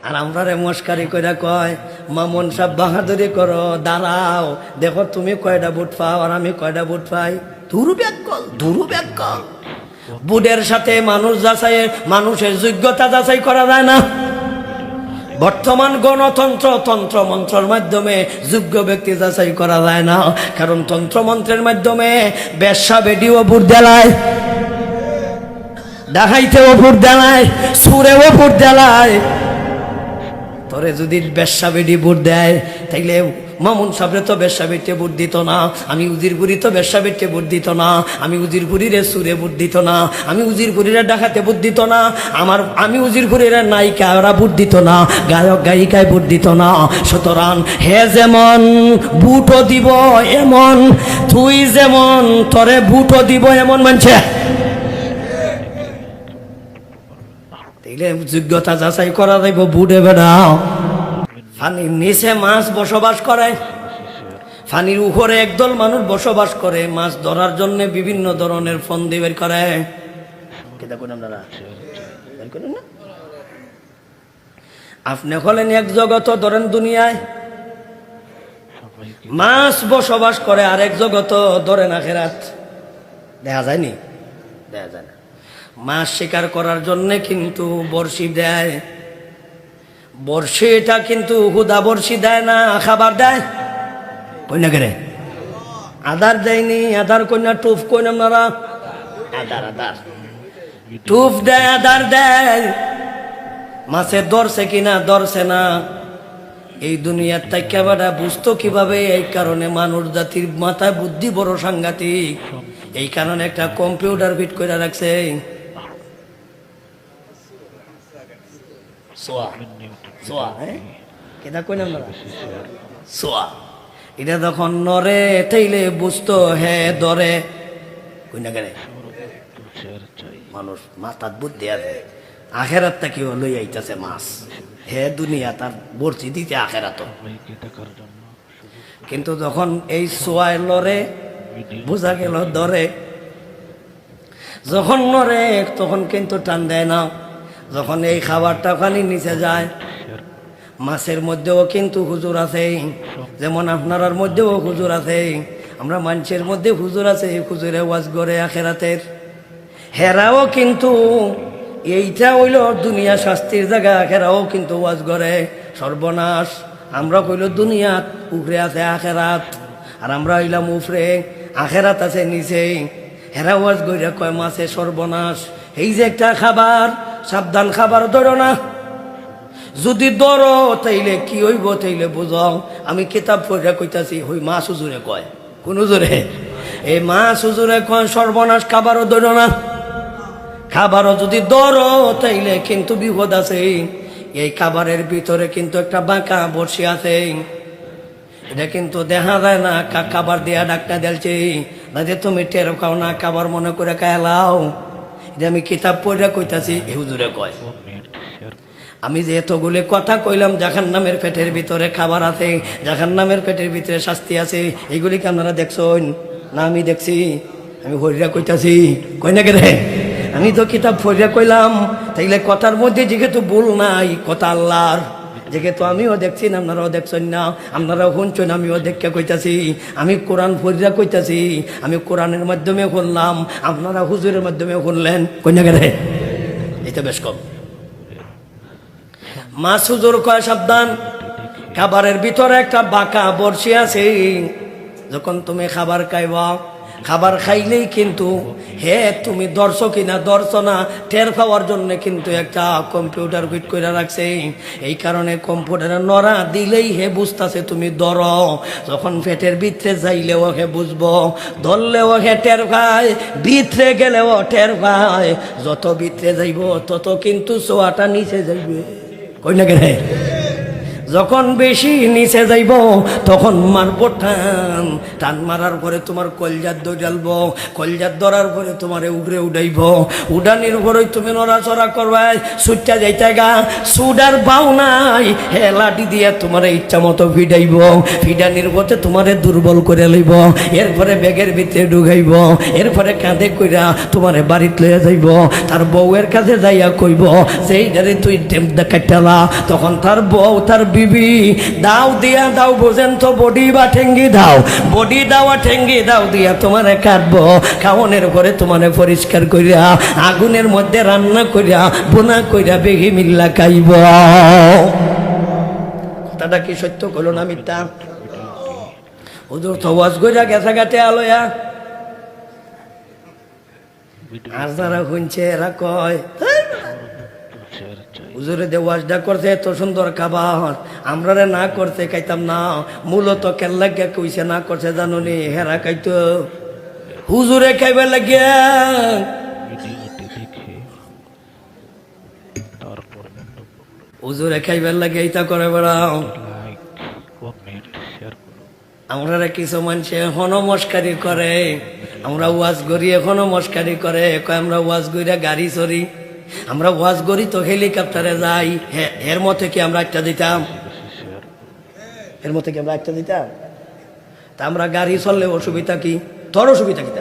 আর আমরা রে মস্কারি কইরা কয় মামুন সাহেব বাহাদুরি করো, দাঁড়াও দেখো তুমি কয়টা বুট পাও আর আমি কয়টা বুট পাই। ধুরু ব্যাকল বুটের সাথে মানুষ যাচাই, মানুষের যোগ্যতা যাচাই করা যায় না। বর্তমান গণতন্ত্র তন্ত্রমন্ত্রের মাধ্যমে যোগ্য ব্যক্তি যাচাই করা যায় না, কারণ তন্ত্রমন্ত্রের মাধ্যমে বেশ্যা বেডিও ভোট দেলায়, ডাকাইতেও ভোট দেলায়, সুরেও ভোট দেলায়। তোরে যদি বেশ্যা বেডি ভোট দেয় তাইলে মামুন সাহেবরে তো বেশ্যা বেটে ভোট দিত না, আমি উজিরপুরি তো বেশ্যা বেটে ভোট দিত না, আমি উজিরপুরিরে সুরে ভোট দিত না, আমি উজিরপুরিরে ডাকাতে ভোট দিত না, আমি উজিরপুরিরে নায়িকা ওরা ভোট দিত না, গায়ক গায়িকায় ভোট দিত না। সুতরাং হে যেমন ভোটও দিব এমন, তুই যেমন তোরে ভোটও দিব এমন মানছে। তাইলে যোগ্যতা যাচাই করা যাইব বুড়ে বেড়াও। পানির নিচে মাছ বসবাস করে, পানির উপরে একদল মানুষ বসবাস করে, মাছ ধরার জন্য বিভিন্ন ধরনের ফন্দি বের করে। আপনি হলেন এক জগৎ, ধরেন দুনিয়ায় মাছ বসবাস করে, আর এক জগৎ ধরেন আখেরাত। দেখা যায়নি? দেখা যায় না। মাছ শিকার করার জন্য কিন্তু বড়শি দেয়, বড়শিটা কিন্তু হুদা বড়শি দেয় না, খাবার দেয়। কইনা করে আদার দেয়নি, আদার কইনা টুফ কইনা আপনারা, আদার টুফ দেয়, আদার দেয়। মাছে ধরছে কিনা ধরছে না এই দুনিয়ার থেকে বাড়া বুঝতো কিভাবে? এই কারণে মানুষ জাতির মাথায় বুদ্ধি বড় সাংঘাতিক, এই কারণে একটা কম্পিউটার ফিট করে রাখছে। এটা যখন নরে তাইলে বুঝতো হে ধরে। মানুষ মাথার বুদ্ধি আছে, আখেরাত কি লই আইতাছে মাছ, হে দুনিয়া তার বর্ষি দিতে আখেরাত। কিন্তু যখন এই সোয়ায় লড়ে বোঝা গেল ধরে, যখন নরে তখন কিন্তু টান দেয় না। যখন এই খাবারটা খালি নিচে যায়, মাছের মধ্যেও কিন্তু হুজুর আছে, যেমন আপনার মধ্যেও হুজুর আছে, আমরা মানুষের মধ্যে হুজুর আছে, হুজুরে ওয়াজ করে আখেরাতের। হেরাও কিন্তু এইটা হইল দুনিয়া শাস্তির জায়গা, আখেরাও কিন্তু ওয়াজ করে সর্বনাশ। আমরা কইল দুনিয়াত উপরে আছে আখেরাত, আর আমরা হইলাম উপরে, আখেরাত আছে নিচে। হেরা ওয়াজ গইরা কয় মাছে সর্বনাশ। এই যে একটা খাবার, সাবধান খাবার ধরো না, যদি ধরো তাইলে কি হইব তাইলে বুঝাও। আমি কিতাব পড়া কইতাছি, হই মাছ হুজুরে কয়, কোন হুজুরে? এই মাছ হুজুরে কয় সর্বনাশ, খাবারও ধরো না। খাবারও যদি ধরো তাইলে কিন্তু বিপদ আছে। এই খাবারের ভিতরে কিন্তু একটা বাঁকা বড়শি আছে, এটা কিন্তু দেখা যায় না। খাবার দিয়া ডাক্তার দিলছে না যে তুমি টের খাও না, খাবার মনে করে খাইলাও। এটা আমি কিতাব পড়া কইতাছি, এই হুজুরে কয়। আমি যে এতগুলি কথা কইলাম, জাহান্নামের পেটের ভিতরে খাবার আছে, জাহান্নামের পেটের ভিতরে শাস্তি আছে, এইগুলি কি আপনারা দেখছেন না? আমি দেখছি, আমি হরিয়া কইতাছি, কই না রে? আমি তো কিতাব পড়িয়া কইলাম। তাইলে কথার মধ্যে যেহেতু ভুল নাই, কথা আল্লাহর, যেহেতু আমিও দেখছি না আপনারাও দেখছেন না, আপনারাও শুনছেন, আমিও দেখে কইতাছি। আমি কোরআন পড়িয়া কইতাছি, আমি কোরআনের মাধ্যমে শুনলাম, আপনারা হুজুরের মাধ্যমে শুনলেন, কই না রে? এটা বেশ কম। মাছ হুজুর কয় সাবধান, খাবারের ভিতরে একটা বাঁকা বড়শি আছে। যখন তুমি খাবার খাইবা, খাবার খাইলেই কিন্তু হে তুমি ধরছো কিনা ধরছো না টের পাওয়ার জন্য কিন্তু একটা কম্পিউটার ফিট করে রাখছে। এই কারণে কম্পিউটারে নড়া দিলেই হে বুঝতেছে তুমি ধরো। যখন পেটের ভিতরে যাইলেও হে বুঝবো, ধরলেও হে টের পায়, ভিতরে গেলেও টের পায়। যত ভিতরে যাইব তত কিন্তু সোয়াটা নিচে যাইবে, কই না গে? যখন বেশি নিচে যাইব তখন মারব টান, টান মারার পরে তোমার কলজার দৌড়ালব, কলজার ধরার পরে তোমার উপরে উঠাইব, উডানির উপরে তুমি নড়াচড়া করবাই, সুটটা যাইতে গা সুডার বাউ নাই, হে লাঠি দিয়ে তোমার ইচ্ছা মতো ফিডাইব, ফিডানির পথে তোমারে দুর্বল করে লইব, এরপরে ব্যাগের ভিতরে ঢুকাইব, এরপরে কাঁধে কইরা তোমারে বাড়িতে লইয়া যাইব, তার বউয়ের কাছে যাইয়া কইব সেই যারে তুই কাটালা, তখন তার বউ তার বিবি দাও দিয়া দাও, বোঝেন তো বডি বা ঠেঙ্গি দাও, বডি দাওয়া ঠেঙ্গি দাও দিয়া তোমারে কাটবো, খাওয়ানোর পরে তোমারে পরিষ্কার করিয়া আগুনের মধ্যে রান্না করিয়া বোনা কইরা বেগি মিল্লা খাইব। কথাটা কি সত্য কইল না মিথ্যা? হুজুর তো ওয়াজ কইরা গেছা গাটে আলোয়া, আর যারা শুনছে এরা কয় হুজুরে যে ওয়াজটা করছে এত সুন্দর খাবার, আমরা না করতে খাইতাম না, মূলত কেল্লাকে কইছে না করছে জানুনি, হেরা খাইতো হুজুরে খাইবে লাগিয়া। হুজুরে খাইবার লাগে এইটা করে বেড়াও। আমরা কিছু মানুষে এখনো মস্কারি করে, আমরা ওয়াজ করি এখনো মস্কারি করে, কয় আমরা ওয়াজ করিয়া গাড়ি চড়ি, আমরা ওয়াজ করি তো হেলিকপ্টারে যাই, এর মধ্যে কি আমরা একটা দিতাম? এর মধ্যে কি আমরা একটা দিতাম? তা আমরা গাড়ি চললে অসুবিধা কি? তোর অসুবিধা কি?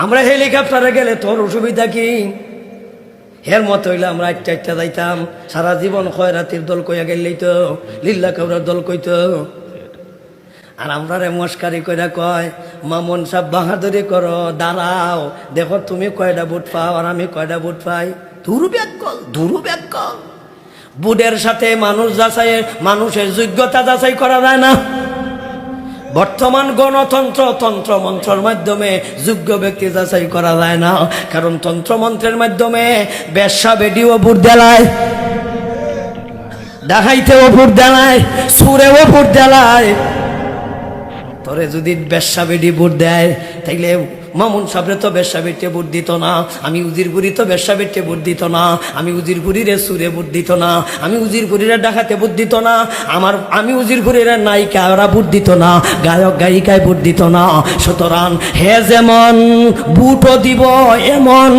আমরা হেলিকপ্টারে গেলে তোর অসুবিধা কি? এর মতো হইলে আমরা একটা একটা যাইতাম, সারা জীবন খয়রাতির দল কইয়া গেলেই তো, লিল্লা কাউরার দল কইতো। আর আমরা রে মস্কারি কইরা কয় মামুন সাহেব বাহাদুরি করো, দাঁড়াও দেখো তুমি কয়টা বুট পাও আর আমি কয়টা বুট পাই। ধুরু ব্যাকল, ধুরু ব্যাকল। বুটের সাথে মানুষ যাচাই, মানুষের যোগ্যতা যাচাই করা যায় না। বর্তমান গণতন্ত্র তন্ত্রমন্ত্রের মাধ্যমে যোগ্য ব্যক্তি যাচাই করা যায় না, কারণ তন্ত্রমন্ত্রের মাধ্যমে বেশ্যা বেডিও ভোট দেলায়, ডাকাইতেও ভোট দেলায়, সুরেও ভোট দেলায়। তোরে যদি বেশ্যা বেডি ভোট দেয় তাইলে মামুন সাহেবরে তো বেশ্যা বেটে ভোট দিত না, আমি উজিরপুরি তো বেশ্যা বেটে ভোট দিত না, আমি উজিরপুরিরে সুরে ভোট দিত না, আমি উজিরপুরিরে ডাকাতে ভোট দিত না, আমি উজিরপুরিরে নায়িকা ওরা ভোট দিত না, গায়ক গায়িকায় ভোট দিত না। সুতরাং হে যেমন ভোটও দিব এমন,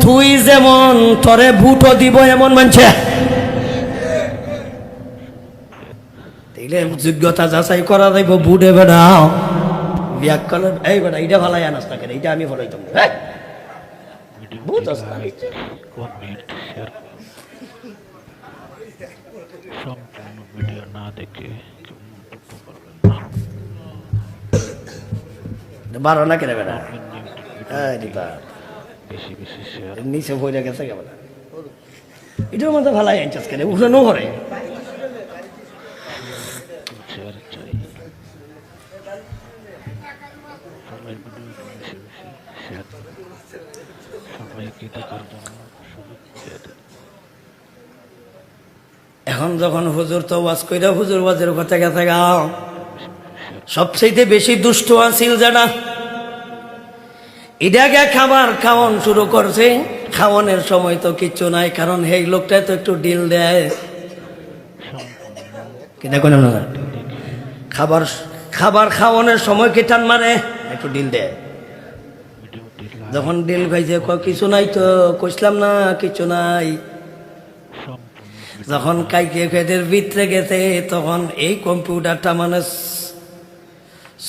তুই যেমন তোরে ভোটও দিব এমন মানছে। যোগ্যতা যাচাই করা যাইব বুড়ে বেড়া ব্যাকরণ। এই বেড়া এইটা ভালাই আনাস না কেন, এইটা আমি ফলাইতাম বারো না কেন বেড়া নিচে বইটা গেছে কেমন, এটার মধ্যে ভালাই আনছাস কেন, উঠানো করে এখন যখন হুজুর তো ওয়াজ কইরা হুজুর ওয়াজের কথা গেছে গাও, সবচেয়ে বেশি দুষ্ট আছিল যারা এটাকে খাবার খাওয়ান শুরু করছে। খাওয়ানোর সময় তো কিচ্ছু নাই, কারণ এই লোকটা তো একটু ডিল দেয়, খাবার খাবার খাওয়ানোর সময় কি টান মারে, একটু ডিল দেয়। যখন ডিল খাইছে কিছু নাই তো, কইছিলাম না কিছু নাই। যখন কাইকে খেদের ভিতরে গেছে তখন এই কম্পিউটারটা মানে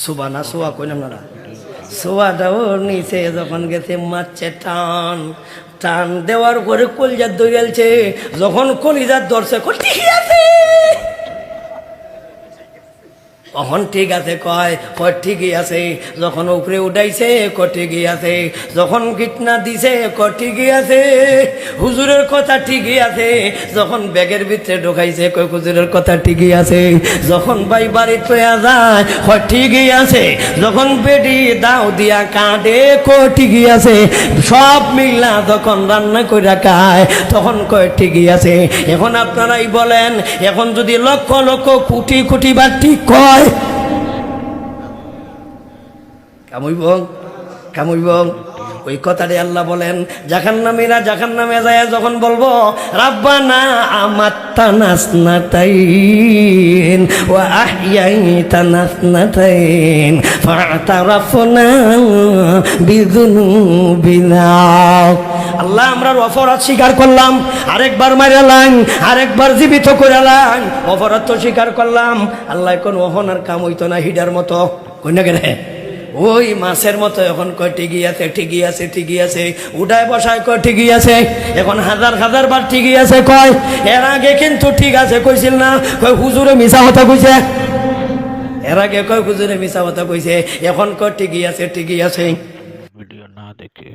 সুবানা সোয়া কইলাম না, সোয়াটাও নিচে যখন গেছে মারছে টান, টান দেওয়ার পরে কলিজার দৌড়ালছে। যখন কলিজার ধরছে ঠিকই আছে, তখন ঠিক আছে কয় ঠিকই আছে। যখন উপরে উঠাইছে ঠিকই আছে, যখন গিটনা দিছে ঠিকই আছে, হুজুরের কথা ঠিকই আছে। যখন ব্যাগের ভিতরে ঢোকাইছে হুজুরের কথা ঠিকই আছে। যখন ভাই বাড়ি তোয়া যায় ঠিকই আছে। যখন বেডি দাও দিয়া কাঁদে ঠিকই আছে। সব মিল্লা যখন রান্না করে খায় তখন ঠিকই আছে। এখন আপনারাই বলেন, এখন যদি লক্ষ লক্ষ কোটি কোটি বার ঠিক কয় কামুইব কামুইব, ওই কথাটি আল্লাহ বলেন জাহান্নামীরা জাহান্নামে যায় যখন বলবো রাব্বানা আমাত্তানা স্নাতাইন ওয়া আহইয়াইতানা স্নাতাইন ফাতারাফনা বিযুনুবিনা। আল্লাহ আমরা অপরাধ স্বীকার করলাম, আরেকবার মারালাম, আরেকবার জীবিত করালাম, অপরাধ তো স্বীকার করলাম। আল্লাহ কোন ওহনার কাম হইতো না হিডার মতো কইনা কেন ওই মাছের মতো এখন কয় ঠিকই আছে ঠিকই আছে ঠিকই আছে, উঠায় বসায় কয় ঠিকই আছে, এখন হাজার হাজার বার ঠিকই আছে কয়। এর আগে কিন্তু ঠিক আছে কইছিল না, কয় হুজুরে মিছা কথা কইছে। এর আগে কয় হুজুরে মিছা কথা কইছে, এখন কয় ঠিকই আছে ঠিকই আছে। ভিডিও না দেখে